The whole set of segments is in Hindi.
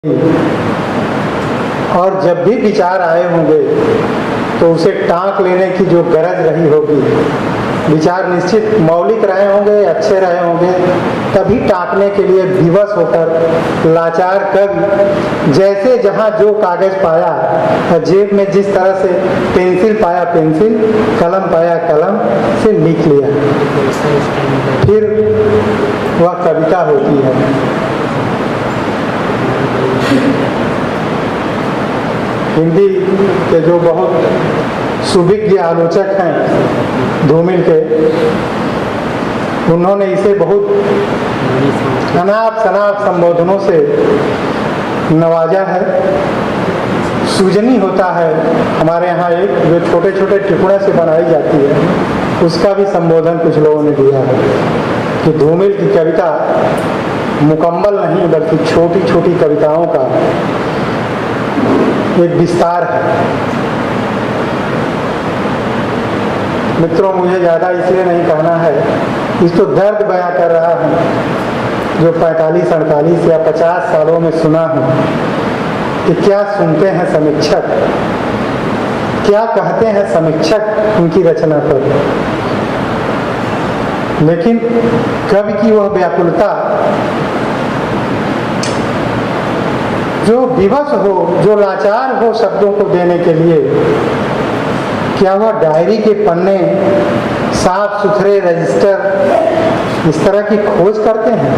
और जब भी विचार आए होंगे तो उसे टाँक लेने की जो गरज रही होगी, विचार निश्चित मौलिक रहे होंगे, अच्छे रहे होंगे, तभी टाँकने के लिए विवश होकर लाचार कवि जैसे जहाँ जो कागज पाया, जेब में जिस तरह से पेंसिल पाया पेंसिल, कलम पाया कलम से लिख लिया, फिर वह कविता होती है। हिंदी के जो बहुत सुविज्ञ आलोचक हैं धूमिल के, उन्होंने इसे बहुत अनाप शनाप संबोधनों से नवाजा है। सूजनी होता है हमारे यहाँ एक जो छोटे छोटे टुकड़े से बनाई जाती है, उसका भी संबोधन कुछ लोगों ने दिया है कि धूमिल की कविता मुकम्मल नहीं बल्कि छोटी छोटी कविताओं का एक विस्तार है। मित्रों, मुझे ज़्यादा इसलिए नहीं कहना है, इस तो दर्द बयां कर रहा हूँ जो 45, 48 या 50 सालों में सुना हूँ कि क्या सुनते हैं समीक्षक, क्या कहते हैं समीक्षक उनकी रचना पर। लेकिन कवि की वह व्याकुलता, जो विवश हो, जो लाचार हो शब्दों को देने के लिए, क्या वह डायरी के पन्ने, साफ सुथरे रजिस्टर इस तरह की खोज करते हैं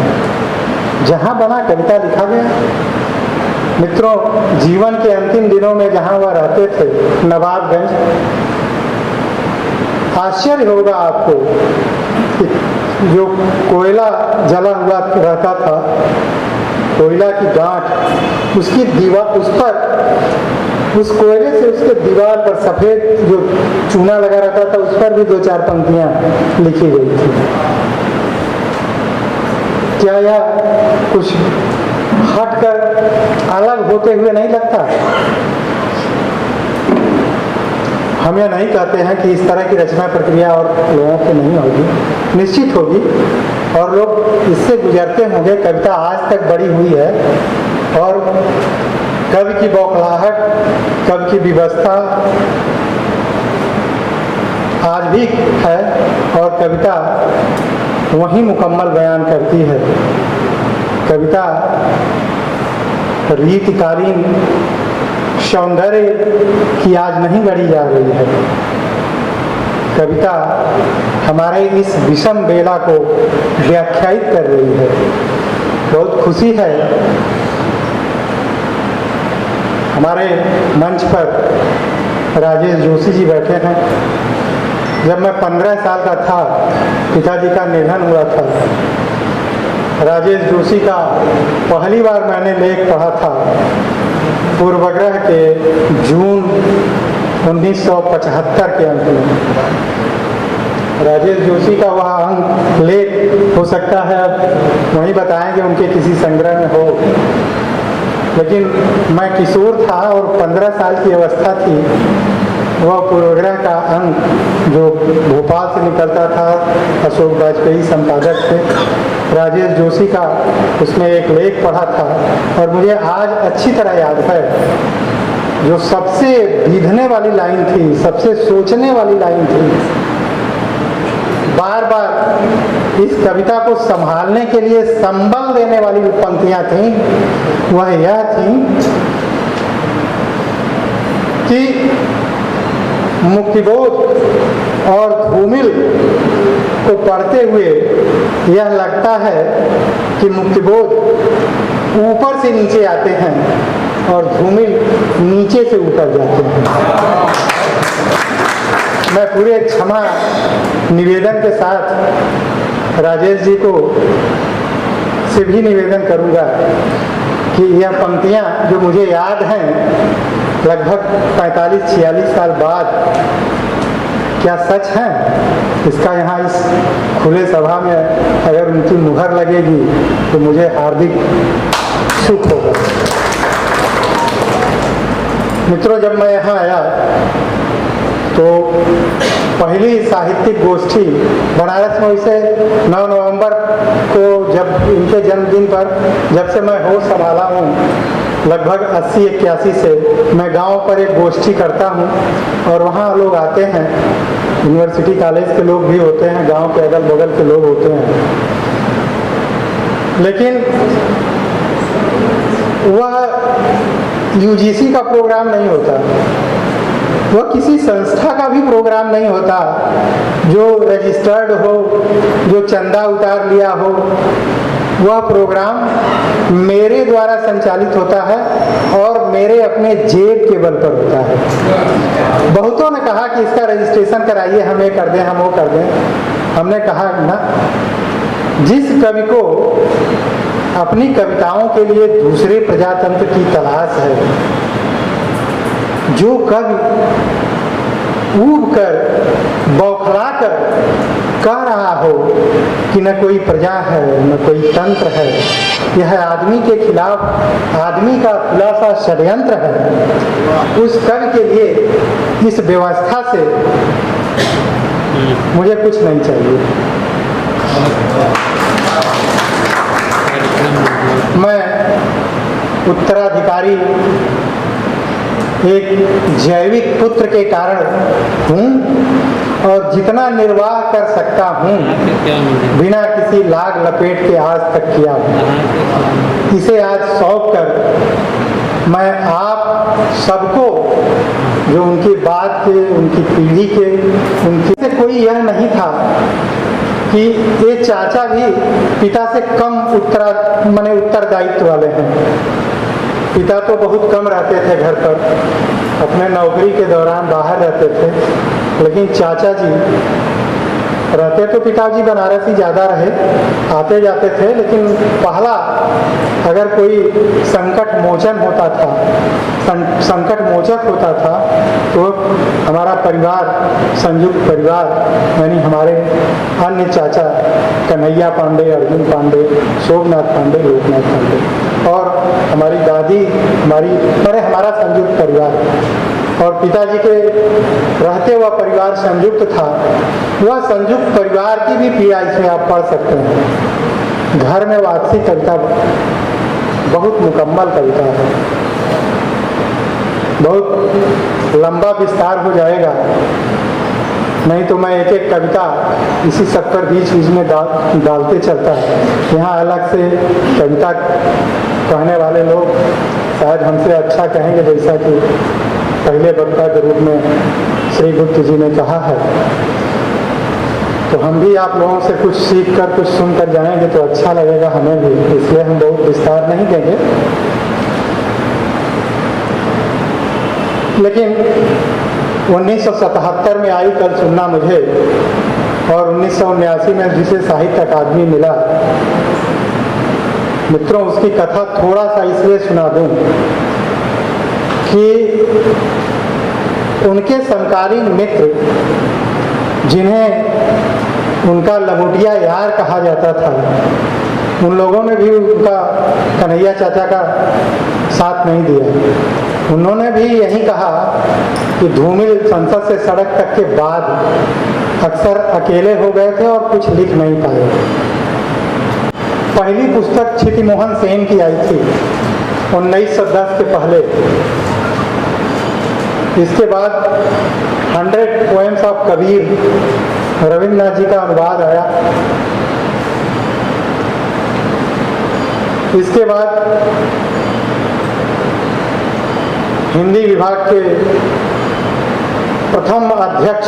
जहां बना कविता लिखा गया। मित्रों, जीवन के अंतिम दिनों में जहां वह रहते थे नवाबगंज, आश्चर्य होगा आपको कि जो कोयला जला हुआ रहता था, कोयला की गांठ, उसकी दीवार, उस पर उस कोयले से उसके दीवार पर सफेद जो चूना लगा रहता था, उस पर भी 2-4 पंक्तियां लिखी गई थी। क्या यह कुछ हटकर अलग होते हुए नहीं लगता? हम यह नहीं कहते हैं कि इस तरह की रचना प्रक्रिया और लोगों की नहीं होगी, निश्चित होगी और लोग इससे गुजरते होंगे। कविता आज तक बड़ी हुई है और कवि की बौखलाहट, कवि की विवस्था आज भी है और कविता वही मुकम्मल बयान करती है। कविता रीतिकालीन सौंदर्य की आज नहीं गढ़ी जा रही है। कविता हमारे इस विषम बेला को व्याख्यायित कर रही है। बहुत खुशी है हमारे मंच पर राजेश जोशी जी बैठे हैं। जब मैं 15 साल का था, पिताजी का निधन हुआ था। राजेश जोशी का पहली बार मैंने लेख पढ़ा था पूर्वग्रह के जून 1975 के अंक में। राजेश जोशी का वह अंक लेख हो सकता है अब वहीं बताएंगे उनके किसी संग्रह में हो, लेकिन मैं किशोर था और 15 साल की अवस्था थी। वह पूर्वग्रह का अंक जो भोपाल से निकलता था, अशोक वाजपेयी संपादक थे, राजेश जोशी का, उसमें एक लेख पढ़ा था और मुझे आज अच्छी तरह याद है जो सबसे बीधने वाली लाइन थी, सबसे सोचने वाली लाइन थी। बार बार इस कविता को संभालने के लिए संबल देने वाली जो पंक्तियां थीं, वह यह थी कि मुक्तिबोध और धूमिल को पढ़ते हुए यह लगता है कि मुक्तिबोध ऊपर से नीचे आते हैं और धूमिल नीचे से ऊपर जाते हैं। मैं पूरे क्षमा निवेदन के साथ राजेश जी को से भी निवेदन करूंगा कि यह पंक्तियां जो मुझे याद हैं लगभग 45-46 साल बाद, क्या सच है? इसका यहाँ इस खुले सभा में अगर उनकी मुहर लगेगी तो मुझे हार्दिक सुख होगा। मित्रों, जब मैं यहाँ आया तो पहली साहित्यिक गोष्ठी बनारस में इसे 9 नवंबर को, जब इनके जन्मदिन पर, जब से मैं होश संभाला हूँ लगभग 80-81 से मैं गांव पर एक गोष्ठी करता हूं और वहां लोग आते हैं, यूनिवर्सिटी कॉलेज के लोग भी होते हैं, गांव के अगल बगल के लोग होते हैं। लेकिन वह यूजीसी का प्रोग्राम नहीं होता, वह किसी संस्था का भी प्रोग्राम नहीं होता जो रजिस्टर्ड हो, जो चंदा उतार लिया हो। वह प्रोग्राम मेरे द्वारा संचालित होता है और मेरे अपने जेब के बल पर होता है। बहुतों ने कहा कि इसका रजिस्ट्रेशन कराइए, हम ये कर दें, हम वो कर दें। हमने कहा ना, जिस कवि को अपनी कविताओं के लिए दूसरे प्रजातंत्र की तलाश है, जो कवि ऊब कर बौखला कर कह रहा हो कि न कोई प्रजा है न कोई तंत्र है, यह आदमी के खिलाफ आदमी का खुला सा षड्यंत्र है, उस कवि के लिए इस व्यवस्था से मुझे कुछ नहीं चाहिए। मैं उत्तराधिकारी एक जैविक पुत्र के कारण हूँ और जितना निर्वाह कर सकता हूँ बिना किसी लाग लपेट के आज तक किया हूँ। इसे आज सौंप कर मैं आप सबको, जो उनके बाद के, उनकी पीढ़ी के, उनके से कोई यह नहीं था कि ये चाचा भी पिता से कम उत्तरदायित्व वाले हैं। पिता तो बहुत कम रहते थे घर पर, अपने नौकरी के दौरान बाहर रहते थे, लेकिन चाचा जी रहते तो पिताजी बनारस ही ज़्यादा रहे, आते जाते थे। लेकिन पहला अगर कोई संकट मोचन होता था, संकट मोचक होता था, तो हमारा परिवार, संयुक्त परिवार, यानी हमारे अन्य चाचा कन्हैया पांडे, अर्जुन पांडे, शोभनाथ पांडे, लोकनाथ पांडे और हमारी दादी, हमारा संयुक्त परिवार, और पिताजी के रहते हुआ परिवार संयुक्त था। वह संयुक्त परिवार की भी पीड़ा इसमें आप पढ़ सकते हैं। घर में वापसी कविता बहुत मुकम्मल कविता है, बहुत लंबा विस्तार हो जाएगा, नहीं तो मैं एक एक कविता इसी सब पर बीच बीच में डालते चलता है। यहाँ अलग से कविता कहने वाले लोग शायद हमसे अच्छा कहेंगे, जैसा कि पहले वक्ता के रूप में श्री गुप्त जी ने कहा है। तो हम भी आप लोगों से कुछ सीख कर, कुछ सुनकर जाएंगे तो अच्छा लगेगा हमें भी, इसलिए हम बहुत विस्तार नहीं देंगे। लेकिन 1977 में आई कल सुनना मुझे, और 1979 में जिसे साहित्य अकादमी मिला। मित्रों, उसकी कथा थोड़ा सा इसलिए सुना दूं कि उनके समकालीन मित्र, जिन्हें उनका लंगोटिया यार कहा जाता था, उन लोगों ने भी उनका, कन्हैया चाचा का साथ नहीं दिया। उन्होंने भी यही कहा कि धूमिल संसद से सड़क तक के बाद अक्सर अकेले हो गए थे और कुछ लिख नहीं पाए। पहली पुस्तक क्षितिमोहन सेन की आई थी 1910 के पहले। इसके बाद 100 पोएम्स ऑफ कबीर रविन्द्रनाथ जी का अनुवाद आया। इसके बाद हिंदी विभाग के प्रथम अध्यक्ष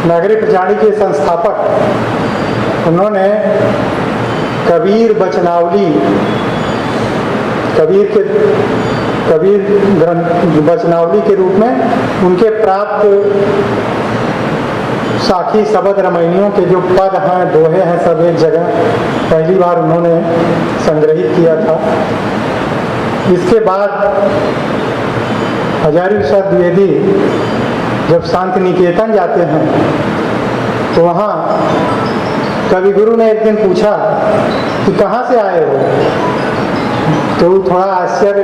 नागरिक प्रचारणी के संस्थापक, उन्होंने कबीर वचनावली, कबीर वचनावली के रूप में उनके प्राप्त साखी शबद रामायणियों के जो पद हैं, दोहे हैं, सब एक जगह पहली बार उन्होंने संग्रहित किया था। इसके बाद हजारी प्रसाद द्विवेदी जब शांति निकेतन जाते हैं तो वहाँ कविगुरु ने एक दिन पूछा कि कहाँ से आए हो, तो थोड़ा आश्चर्य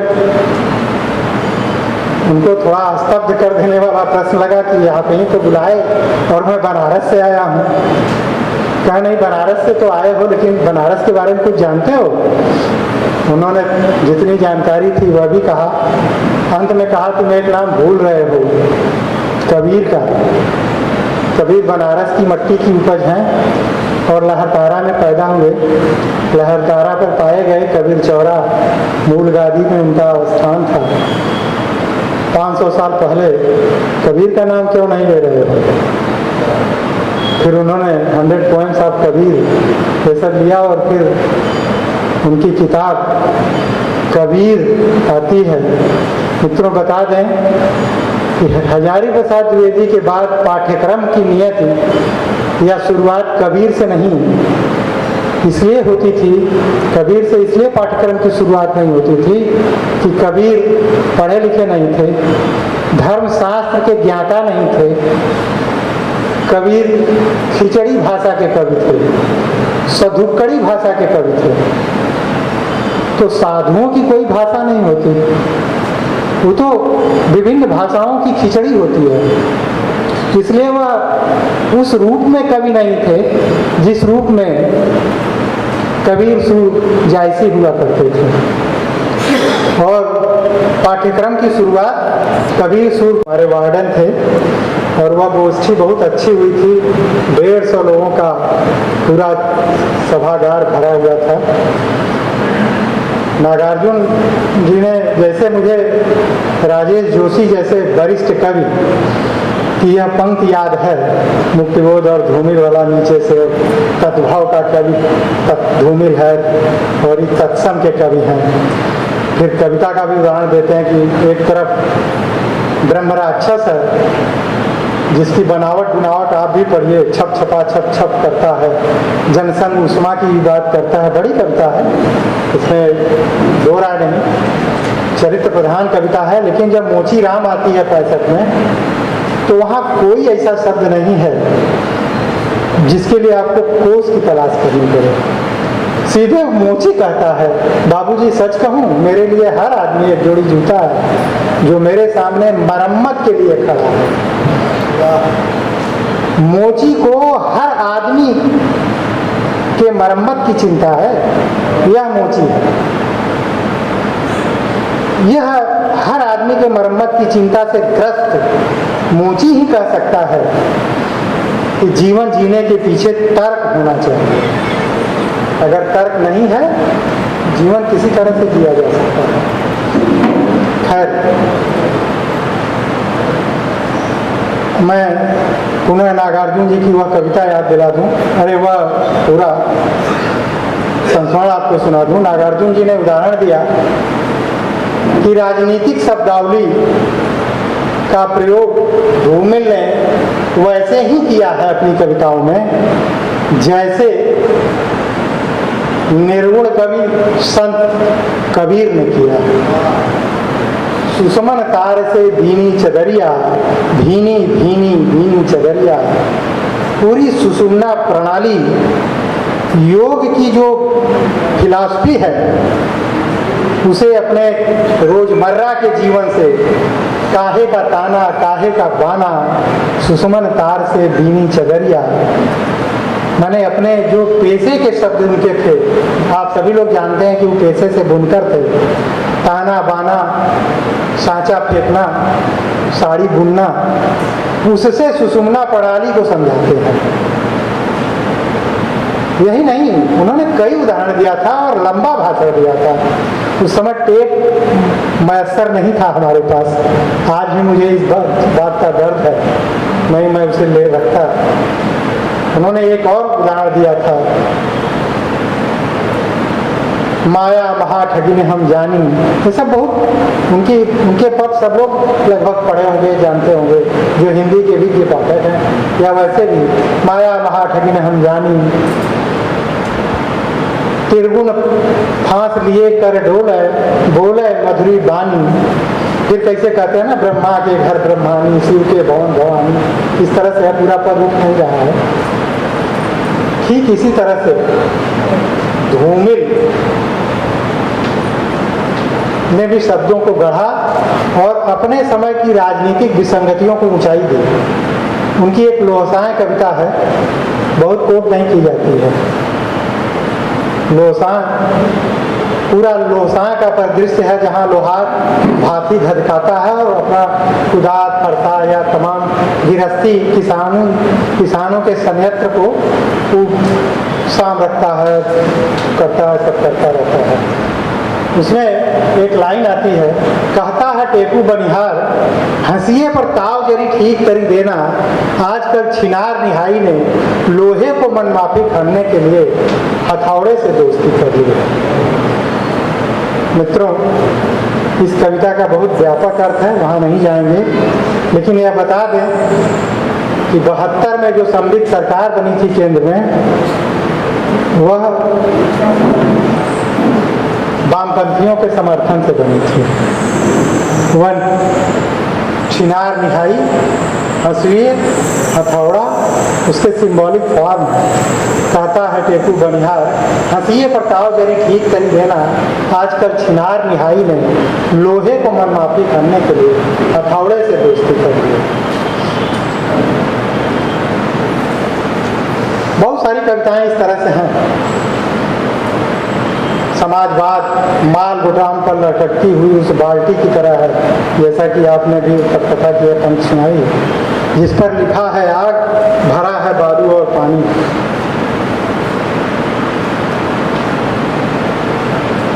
उनको थोड़ा स्तब्ध कर देने वाला प्रश्न लगा कि आप ही तो बुलाए और मैं बनारस से आया हूँ। कहा नहीं, बनारस से तो आए हो लेकिन बनारस के बारे में कुछ जानते हो? उन्होंने जितनी जानकारी थी वह भी कहा। अंत में कहा तुम एक नाम भूल रहे हो, कबीर का। कबीर बनारस की मट्टी की उपज हैं और लहरतारा में पैदा हुए। लहरतारा पर पाए गए कबीर चौरा मूल गादी में उनका स्थान था। 500 साल पहले कबीर का नाम क्यों नहीं ले रहे हो? फिर उन्होंने 100 poems ऑफ कबीर ये सब लिया और फिर उनकी किताब कबीर आती है। मित्रों बता दें कि हजारी प्रसाद द्विवेदी के बाद पाठ्यक्रम की नियत या शुरुआत कबीर से नहीं इसलिए होती थी, कबीर से इसलिए पाठ्यक्रम की शुरुआत नहीं होती थी कि कबीर पढ़े लिखे नहीं थे, धर्मशास्त्र के ज्ञाता नहीं थे। कबीर खिचड़ी भाषा के कवि थे, सधुक्कड़ी भाषा के कवि थे। तो साधुओं की कोई भाषा नहीं होती, वो तो विभिन्न भाषाओं की खिचड़ी होती है। इसलिए वह उस रूप में कवि नहीं थे जिस रूप में कबीर सूर जायसी हुआ करते थे। और पाठ्यक्रम की शुरुआत कबीर सूर हमारे वार्डन थे और वह गोष्ठी बहुत अच्छी हुई थी। 150 लोगों का पूरा सभागार भरा हुआ था। नागार्जुन जी ने जैसे मुझे राजेश जोशी जैसे वरिष्ठ कवि की यह पंक्ति याद है, मुक्तिबोध और धूमिल वाला नीचे से तत्भाव का कवि धूमिल है और ये तत्सम के कवि हैं। फिर कविता का भी उदाहरण देते हैं कि एक तरफ ब्रह्म राक्षस है जिसकी बनावट आप भी पढ़िए, छप छपा छप छप करता है, जनसंग उष्मा की भी बात करता है। बड़ी कविता है, इसमें दो राय नहीं, चरित्र प्रधान कविता है। लेकिन जब मोची राम आती है 65 में तो वहाँ कोई ऐसा शब्द नहीं है जिसके लिए आपको कोस की तलाश करनी पड़े। सीधे मोची कहता है, बाबूजी सच कहूँ मेरे लिए हर आदमी एक जोड़ी जूता है जो मेरे सामने मरम्मत के लिए खड़ा है। मोची को हर आदमी के मरम्मत की चिंता है, यह मोची है। यह हर आदमी के मरम्मत की चिंता से ग्रस्त मोची ही कह सकता है कि जीवन जीने के पीछे तर्क होना चाहिए। अगर तर्क नहीं है जीवन किसी तरह से जिया जा सकता है। खैर, मैं पुनः नागार्जुन जी की वह कविता याद दिला दूं, अरे वह पूरा संस्मरण आपको सुना दूं। नागार्जुन जी ने उदाहरण दिया कि राजनीतिक शब्दावली का प्रयोग धूमिल ने वैसे ही किया है अपनी कविताओं में जैसे निर्गुण कवि संत कबीर ने किया। सुषमन तार से भीनी चदरिया, भीनी भीनी भीनी चदरिया, पूरी सुषुम्ना प्रणाली योग की जो फिलॉसफी है उसे अपने रोजमर्रा के जीवन से काहे का ताना काहे का बाना, सुषमन तार से भीनी चदरिया, मैंने अपने जो पेशे के शब्द उनके थे, आप सभी लोग जानते हैं कि वो पेशे से बुनकर थे। ताना बाना, सांचा फेंकना, साड़ी बुनना, उससे सुषुम्ना प्रणाली को समझाते हैं। यही नहीं, उन्होंने कई उदाहरण दिया था और लंबा भाषण दिया था। उस समय टेप मैसर नहीं था हमारे पास। आज भी मुझे इस बात का दर्द है, नहीं मैं उसे ले रखता। उन्होंने एक और उदाहरण दिया था, माया महा ठगी में हम जानी। ये सब बहुत उनके पद सब लोग लगभग पढ़े होंगे, जानते होंगे, जो हिंदी के विज्ञ पाठक हैं या वैसे भी। माया महा ठगी में हम जानी, त्रिगुण फांस लिए कर डोले, बोले मधुरी बानी। फिर कैसे कहते हैं ना, ब्रह्मा के घर ब्रह्मानी, शिव के भवन भवानी। इस तरह से पूरा पद रूप नहीं रहा है। ठीक इसी तरह से धूमिल ने भी शब्दों को गढ़ा और अपने समय की राजनीतिक विसंगतियों को ऊंचाई दी। उनकी एक लोहसाएं कविता है, बहुत कोट नहीं की जाती है। लोहसाएं पूरा लोहसाएं का परिदृश्य है, जहाँ लोहार भाती धधकाता है और अपना कुदात फरसा या तमाम गृहस्थी किसानों के संयंत्र को शाम रखता है, करता है, सब करता रहता है। उसमें एक लाइन आती है, कहता है टेपू बनिहार, हंसिए पर ताव जरी ठीक करी देना, आजकल छिनार निहाई ने लोहे को मनमाफी करने के लिए हथौड़े से दोस्ती कर ली है। मित्रों, इस कविता का बहुत व्यापक अर्थ है, वहाँ नहीं जाएंगे, लेकिन यह बता दें कि 72 में जो संवित सरकार बनी थी केंद्र में, वह वामपंथियों के समर्थन से बनी थी। वन छिनार निहाई, हंसुए, हथौड़ा उसके सिंबॉलिक फॉर्म है। कहता है टेपू बनिहार, हंसिए पर ताव जरी ठीक करी देना, आजकल छिनार निहाई ने लोहे को मनमाफी करने के लिए हथौड़े से दोस्ती कर ली। बहुत सारी कविताएं इस तरह से हैं। समाजवाद माल गोदाम पर लटकती हुई उस बाल्टी की तरह है, जैसा कि आपने भी कथा की पंक्ति सुनाई, जिस पर लिखा है आग, भरा है बालू और पानी।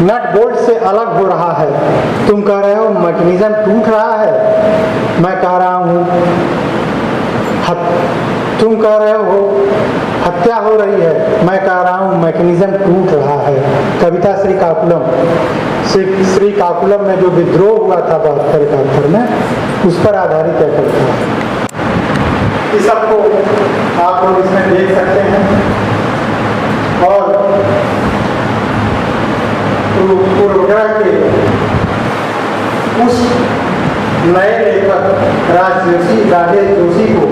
नट बोल्ट से अलग हो रहा है, तुम कह रहे हो मैकेनिज्म टूट रहा है, मैं कह रहा हूँ तुम कह रहे हो हत्या हो रही है, मैं कह रहा हूँ मैकेनिज्म टूट रहा है। कविता श्री काकुलम में जो विद्रोह हुआ था 72-71 में, उस पर आधारित है कविता। इस सबको आप लोग इसमें देख सकते हैं। और पूर्वग्रह के उस नए लेखक राजेश जोशी को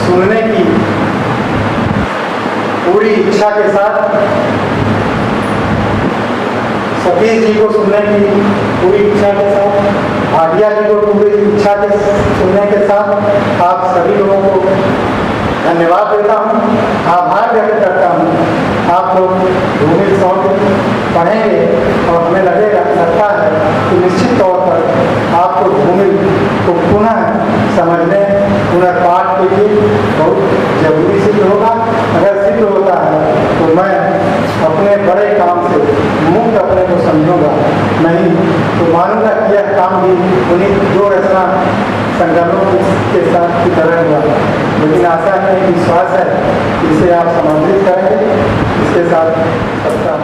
सुनने की पूरी इच्छा के साथ, सतीश जी को सुनने की पूरी इच्छा के साथ, भाटिया जी को पूरी इच्छा के सुनने के साथ आप सभी लोगों को धन्यवाद देता हूँ, आभार व्यक्त करता हूँ। आप लोग धूमिल शौक पढ़ेंगे और हमें लगता है कि निश्चित तौर पर आपको धूमिल को पुनः समझने, पुनर्पाठ के लिए बहुत जरूरी सिद्ध होगा। अगर सिद्ध होता है तो मैं अपने बड़े काम से मुक्त अपने को समझूंगा, नहीं तो मानूंगा कि यह काम भी उन्हीं दो रचना संगठनों के साथ की तरह हुआ। लेकिन आशा है, विश्वास है, इसे आप समर्पित करेंगे। इसके साथ सबका